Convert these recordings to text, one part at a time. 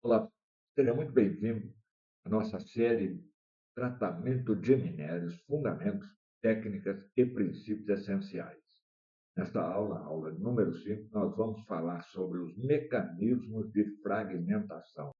Olá, seja muito bem-vindo à nossa série Tratamento de Minérios, Fundamentos, Técnicas e Princípios Essenciais. Nesta aula, aula número 5, nós vamos falar sobre os mecanismos de fragmentação.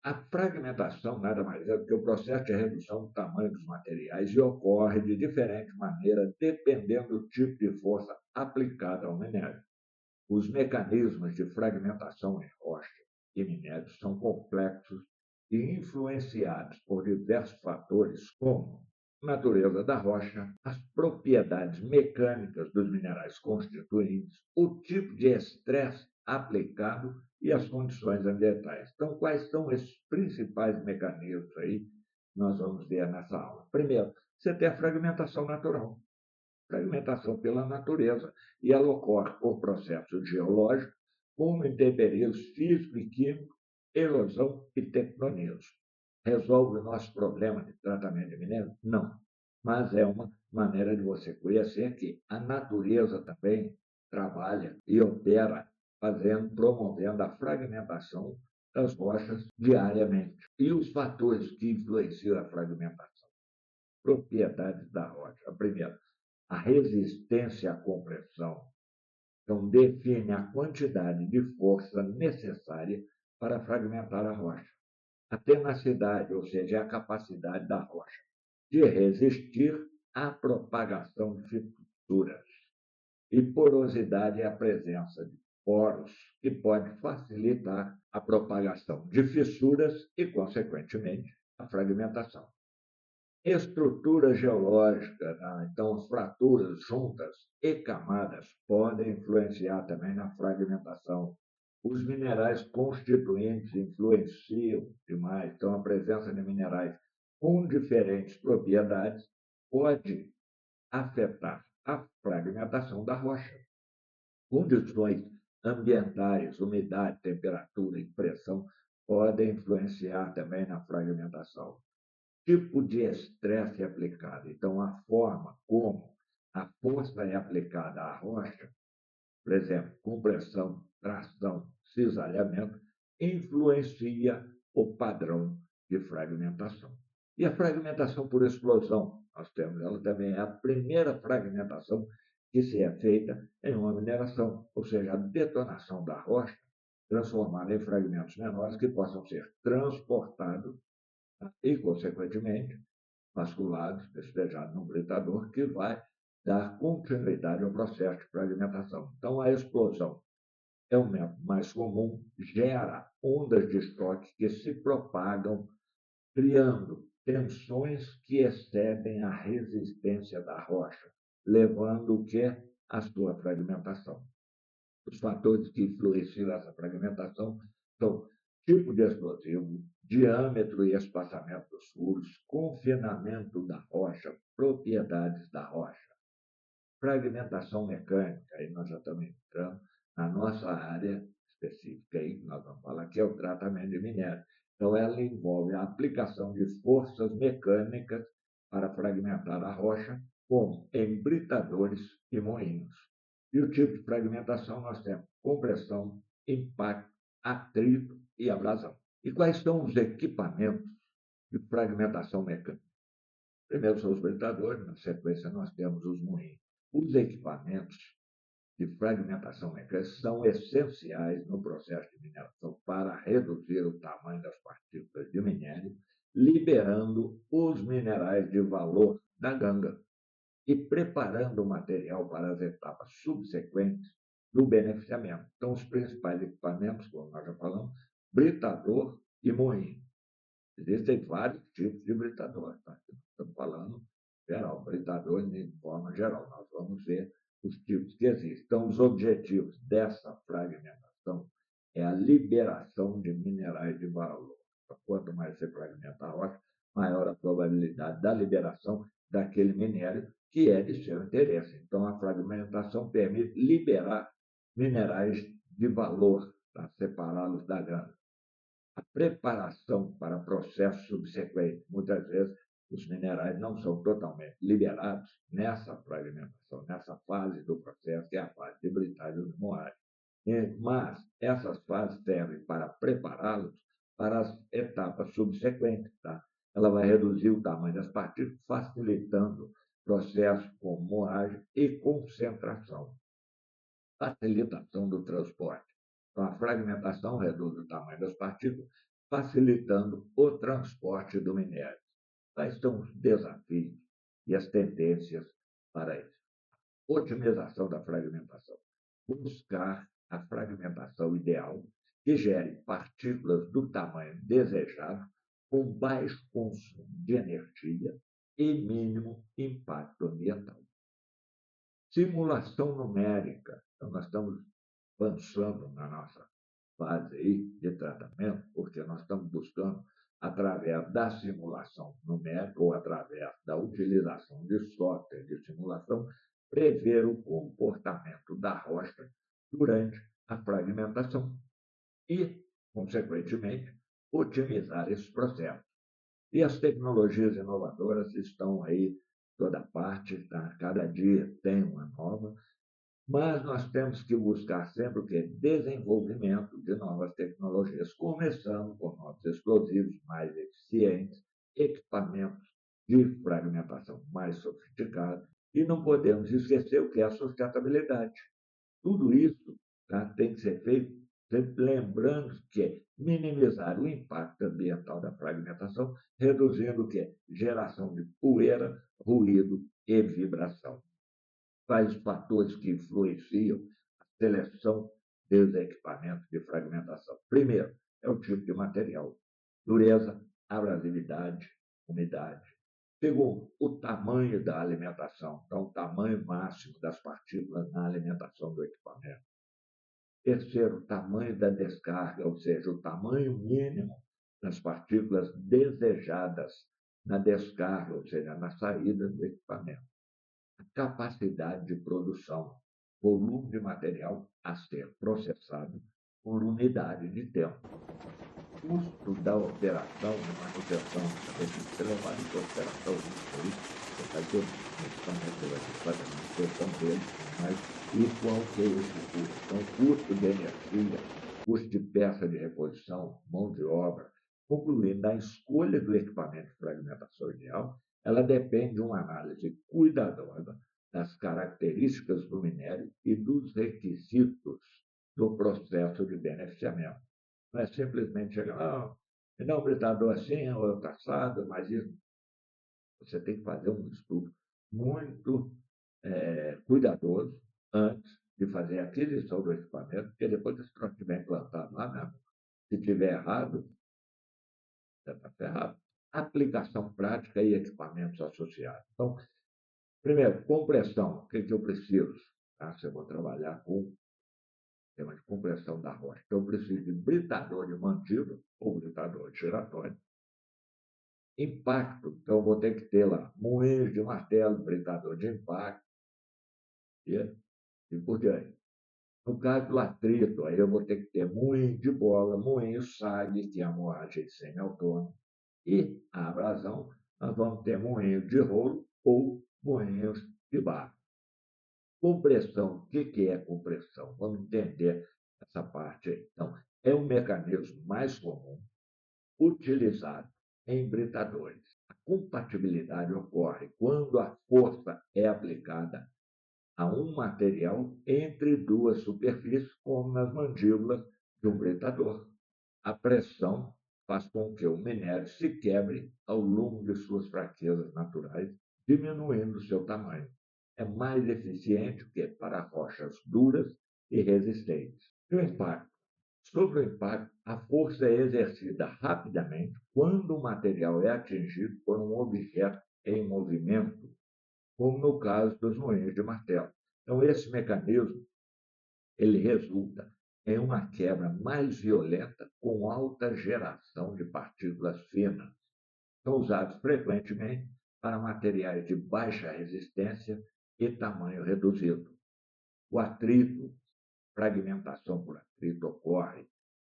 A fragmentação nada mais é do que o processo de redução do tamanho dos materiais e ocorre de diferente maneira dependendo do tipo de força aplicada ao minério. Os mecanismos de fragmentação em rocha e minérios são complexos e influenciados por diversos fatores, como a natureza da rocha, as propriedades mecânicas dos minerais constituintes, o tipo de estresse aplicado e as condições ambientais. Então, quais são esses principais mecanismos aí que nós vamos ver nessa aula? Primeiro, você tem a fragmentação natural, fragmentação pela natureza, e ela ocorre por processos geológicos, como intempéries físico e químico, erosão e tectonismo. Resolve o nosso problema de tratamento de minério? Não. Mas é uma maneira de você conhecer que a natureza também trabalha e opera promovendo a fragmentação das rochas diariamente. E os fatores que influenciam a fragmentação? Propriedades da rocha. A primeira, a resistência à compressão. Então, define a quantidade de força necessária para fragmentar a rocha. A tenacidade, ou seja, a capacidade da rocha de resistir à propagação de fissuras. E porosidade é a presença de poros que pode facilitar a propagação de fissuras e, consequentemente, a fragmentação. Estrutura geológica, né? Então, as fraturas juntas e camadas podem influenciar também na fragmentação. Os minerais constituintes influenciam demais, então, a presença de minerais com diferentes propriedades pode afetar a fragmentação da rocha. Condições ambientais, umidade, temperatura e pressão podem influenciar também na fragmentação. Tipo de estresse aplicado. Então, a forma como a força é aplicada à rocha, por exemplo, compressão, tração, cisalhamento, influencia o padrão de fragmentação. E a fragmentação por explosão, nós temos ela também, é a primeira fragmentação que se é feita em uma mineração, ou seja, a detonação da rocha, transformada em fragmentos menores que possam ser transportados e, consequentemente, vasculados, despejados num britador, que vai dar continuidade ao processo de fragmentação. Então, a explosão é o método mais comum, gera ondas de choque que se propagam, criando tensões que excedem a resistência da rocha, levando o que? A sua fragmentação. Os fatores que influenciam essa fragmentação são tipo de explosivo, diâmetro e espaçamento dos furos, confinamento da rocha, propriedades da rocha, fragmentação mecânica. Aí nós já estamos entrando na nossa área específica, aí, que nós vamos falar, que é o tratamento de minério. Então, ela envolve a aplicação de forças mecânicas para fragmentar a rocha, como em britadores e moinhos. E o tipo de fragmentação nós temos compressão, impacto, atrito e abrasão. E quais são os equipamentos de fragmentação mecânica? Primeiro são os britadores, na sequência nós temos os moinhos. Os equipamentos de fragmentação mecânica são essenciais no processo de mineração para reduzir o tamanho das partículas de minério, liberando os minerais de valor da ganga e preparando o material para as etapas subsequentes do beneficiamento. Então, os principais equipamentos, como nós já falamos, britador e moinho. Existem vários tipos de britador, tá? Estamos falando geral, britador de forma geral. Nós vamos ver os tipos que existem. Então, os objetivos dessa fragmentação é a liberação de minerais de valor. Então, quanto mais você fragmenta a rocha, maior a probabilidade da liberação daquele minério que é de seu interesse. Então, a fragmentação permite liberar minerais de valor, para separá-los da grana. A preparação para processos subsequentes. Muitas vezes, os minerais não são totalmente liberados nessa fragmentação, nessa fase do processo, que é a fase de britagem de moagem. Mas essas fases servem para prepará-los para as etapas subsequentes. Tá? Ela vai reduzir o tamanho das partículas, facilitando processos como moagem e concentração, facilitação do transporte. Então, a fragmentação reduz o tamanho das partículas, facilitando o transporte do minério. Quais são os desafios e as tendências para isso? Otimização da fragmentação. Buscar a fragmentação ideal que gere partículas do tamanho desejado com baixo consumo de energia e mínimo impacto ambiental. Simulação numérica. Então, nós estamos avançando na nossa fase aí de tratamento, porque nós estamos buscando, através da simulação numérica ou através da utilização de software de simulação, prever o comportamento da rocha durante a fragmentação e, consequentemente, otimizar esses processos. E as tecnologias inovadoras estão aí toda parte, tá? Cada dia tem uma nova, mas nós temos que buscar sempre o quê? Desenvolvimento de novas tecnologias, começando com novos explosivos mais eficientes, equipamentos de fragmentação mais sofisticados, e não podemos esquecer o que é a sustentabilidade. Tudo isso, tá, tem que ser feito sempre lembrando que minimizar o impacto ambiental da fragmentação, reduzindo o que? Geração de poeira, ruído e vibração. Quais os fatores que influenciam a seleção dos equipamentos de fragmentação? Primeiro, é o tipo de material, dureza, abrasividade, umidade. Segundo, o tamanho da alimentação, então, o tamanho máximo das partículas na alimentação do equipamento. Terceiro, o tamanho da descarga, ou seja, o tamanho mínimo das partículas desejadas na descarga, ou seja, na saída do equipamento. A capacidade de produção, volume de material a ser processado por unidade de tempo. Custo da operação de manutenção, também tem que ser levado em consideração você vai ter um equipamento que vai ter que fazer a manutenção dele, mas e qual que é esse custo? Então, custo de energia, custo de peça de reposição, mão de obra, concluindo a escolha do equipamento de fragmentação ideal, ela depende de uma análise cuidadosa das características do minério e dos requisitos do processo de beneficiamento. Não é simplesmente chegar, me dá um britador assim, ou assado, mas isso você tem que fazer um estudo muito cuidadoso antes de fazer a aquisição do equipamento, porque depois que esse troço estiver implantado lá mesmo, se estiver errado, já está ferrado. Aplicação prática e equipamentos associados. Então, primeiro, compressão. O que eu preciso? Se eu vou trabalhar com sistema de compressão da rocha, então eu preciso de britador de mantíbula ou britador de giratório. Impacto, então eu vou ter que ter lá moinhos de martelo, britador de impacto e por diante. No caso do atrito, aí eu vou ter que ter moinho de bola, moinho SAG, que é a moagem semi-autônoma, e a abrasão, nós vamos ter moinho de rolo ou moinhos de barro. Compressão, o que é compressão? Vamos entender essa parte aí. Então, é um mecanismo mais comum utilizado em britadores. A compatibilidade ocorre quando a força é aplicada a um material entre duas superfícies, como nas mandíbulas de um britador. A pressão faz com que o minério se quebre ao longo de suas fraquezas naturais, diminuindo seu tamanho. É mais eficiente que para rochas duras e resistentes. E o impacto? Sobre o impacto, a força é exercida rapidamente quando o material é atingido por um objeto em movimento, como no caso dos moinhos de martelo. Então, esse mecanismo ele resulta em uma quebra mais violenta com alta geração de partículas finas. São usados frequentemente para materiais de baixa resistência e tamanho reduzido. O atrito, fragmentação por atrito, ocorre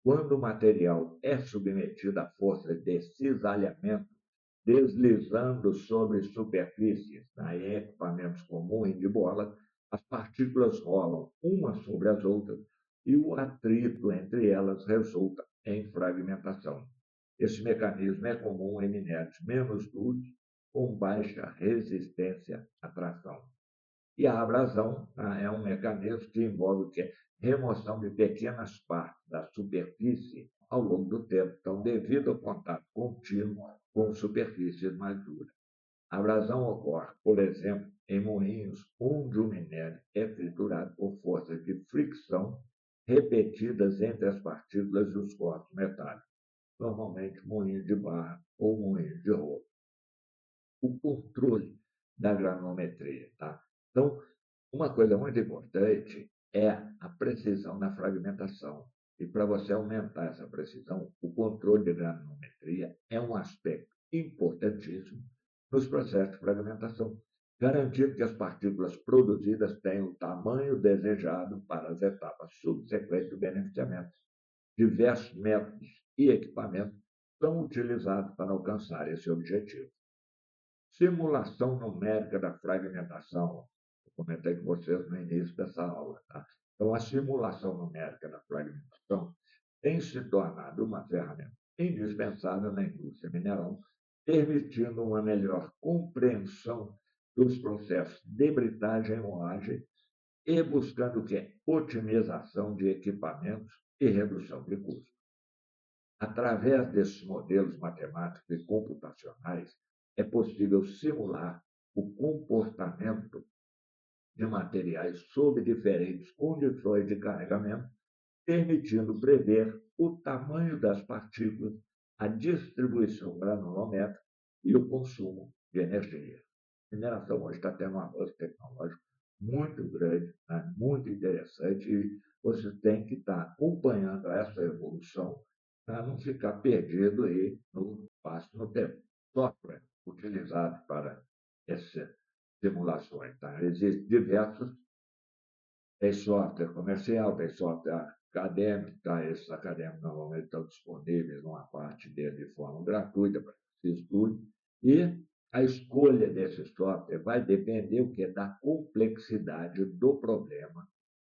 quando o material é submetido à força de cisalhamento, deslizando sobre superfícies, em equipamentos comuns de bola, as partículas rolam umas sobre as outras e o atrito entre elas resulta em fragmentação. Esse mecanismo é comum em minérios menos duros, com baixa resistência à tração. E a abrasão, tá, é um mecanismo que envolve o quê? Remoção de pequenas partes da superfície ao longo do tempo, então, devido ao contato contínuo com superfícies mais duras. A abrasão ocorre, por exemplo, em moinhos onde o minério é triturado por forças de fricção repetidas entre as partículas e os corpos metálicos, normalmente moinhos de barra ou moinhos de rolo. O controle da granulometria. Tá? Então, uma coisa muito importante é a precisão na fragmentação. E para você aumentar essa precisão, o controle de granulometria é um aspecto importantíssimo nos processos de fragmentação, garantindo que as partículas produzidas tenham o tamanho desejado para as etapas subsequentes do beneficiamento. Diversos métodos e equipamentos são utilizados para alcançar esse objetivo. Simulação numérica da fragmentação. Eu comentei com vocês no início dessa aula. Tá? Então, a simulação numérica da fragmentação tem se tornado uma ferramenta indispensável na indústria mineral, permitindo uma melhor compreensão dos processos de britagem e moagem e buscando o quê? Otimização de equipamentos e redução de custos. Através desses modelos matemáticos e computacionais, é possível simular o comportamento de materiais sob diferentes condições de carregamento, permitindo prever o tamanho das partículas, a distribuição granulométrica e o consumo de energia. A mineração hoje está tendo um avanço tecnológico muito grande, né? Muito interessante, e você tem que estar acompanhando essa evolução para não ficar perdido aí no espaço no tempo. Software utilizado para essas simulações. Tá? Existem diversos, tem software comercial, tem software acadêmico, tá? Esses acadêmicos normalmente estão disponíveis numa parte dele de forma gratuita para que se estude, e a escolha desse software vai depender o que? Da complexidade do problema,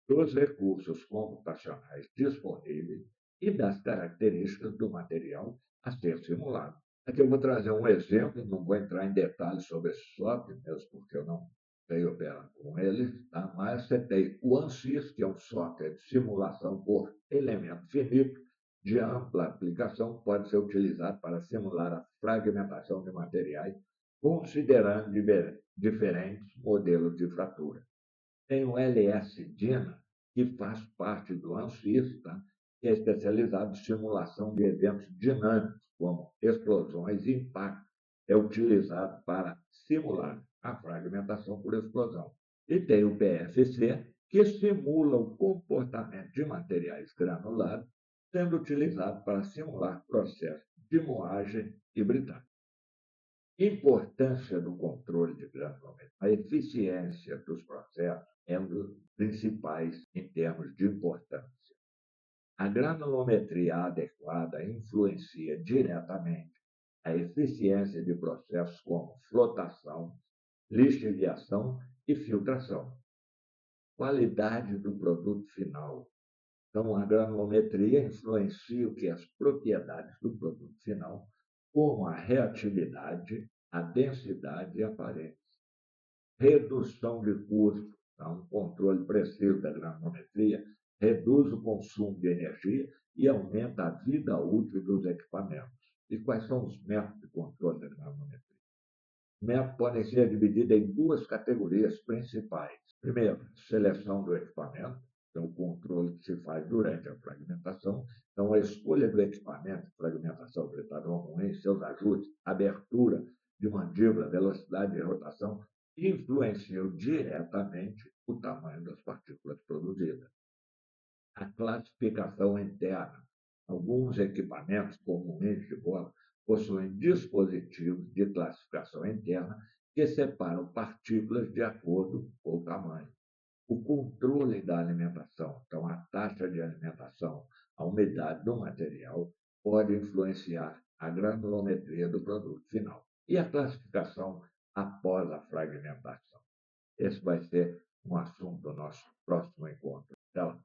dos recursos computacionais disponíveis e das características do material a ser simulado. Aqui eu vou trazer um exemplo, não vou entrar em detalhes sobre esse software, mesmo porque eu não sei operar com ele, tá? Mas você tem o ANSYS, que é um software de simulação por elemento finito, de ampla aplicação, pode ser utilizado para simular a fragmentação de materiais, considerando diferentes modelos de fratura. Tem o LS-DINA, que faz parte do ANSYS, tá? Que é especializado em simulação de eventos dinâmicos, como explosões e impactos. É utilizado para simular a fragmentação por explosão. E tem o PFC, que simula o comportamento de materiais granulados, sendo utilizado para simular processos de moagem e britagem. Importância do controle de granulometria. A eficiência dos processos é um dos principais em termos de importância. A granulometria adequada influencia diretamente a eficiência de processos como flotação, lixiviação e filtração. Qualidade do produto final. Então, a granulometria influencia o que? As propriedades do produto final, como a reatividade, a densidade e a aparência. Redução de custo. Então, um controle preciso da granulometria reduz o consumo de energia e aumenta a vida útil dos equipamentos. E quais são os métodos de controle da granulometria? Os métodos podem ser divididos em duas categorias principais. Primeiro, seleção do equipamento, então o controle que se faz durante a fragmentação. Então, a escolha do equipamento, fragmentação, britador ruim, seus ajustes, abertura de mandíbula, velocidade de rotação, influenciam diretamente o tamanho das partículas produzidas. A classificação interna. Alguns equipamentos, como o índice de bola, possuem dispositivos de classificação interna que separam partículas de acordo com o tamanho. O controle da alimentação, então a taxa de alimentação, a umidade do material, pode influenciar a granulometria do produto final. E a classificação após a fragmentação. Esse vai ser um assunto do nosso próximo encontro. Até lá.